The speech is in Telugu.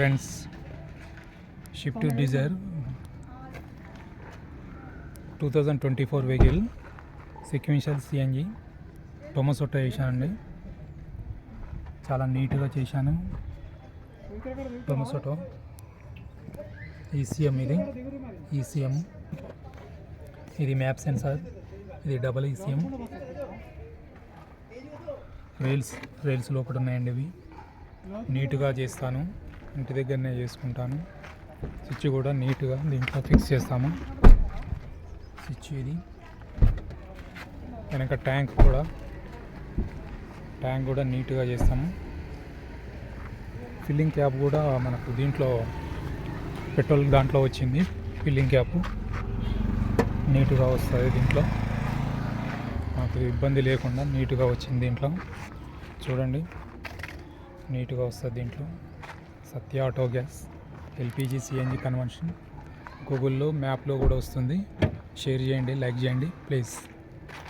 Friends, Swift Dzire 2024 vehicle sequential CNG Tomasetto వేసానండి. చాలా నీట్గా చేశాను. టొమసోటో ఈసీఎం, ఈసీఎం ఇది మ్యాప్ సెన్సార్, ఇది డబల్ ఈసీఎం. రైల్స్ లోపల ఉన్నాయండి. ఇవి నీట్గా చేస్తాను, ఇంటి దగ్గరనే చేసుకుంటాను. స్విచ్ కూడా నీట్గా దీంట్లో ఫిక్స్ చేస్తాము. స్విచ్ ఇది వెనక ట్యాంక్ కూడా నీట్గా చేస్తాము. ఫిల్లింగ్ క్యాప్ కూడా మనకు దీంట్లో పెట్రోల్ దాంట్లో వచ్చింది. ఫిల్లింగ్ క్యాప్ నీట్గా వస్తుంది. దీంట్లో మాకు ఇబ్బంది లేకుండా నీట్గా వచ్చింది. దీంట్లో చూడండి, నీట్గా వస్తుంది. దీంట్లో Satya auto gas LPG CNG conversion గూగుల్లో మ్యాప్లో కూడా వస్తుంది. షేర్ చేయండి, లైక్ చేయండి ప్లీజ్.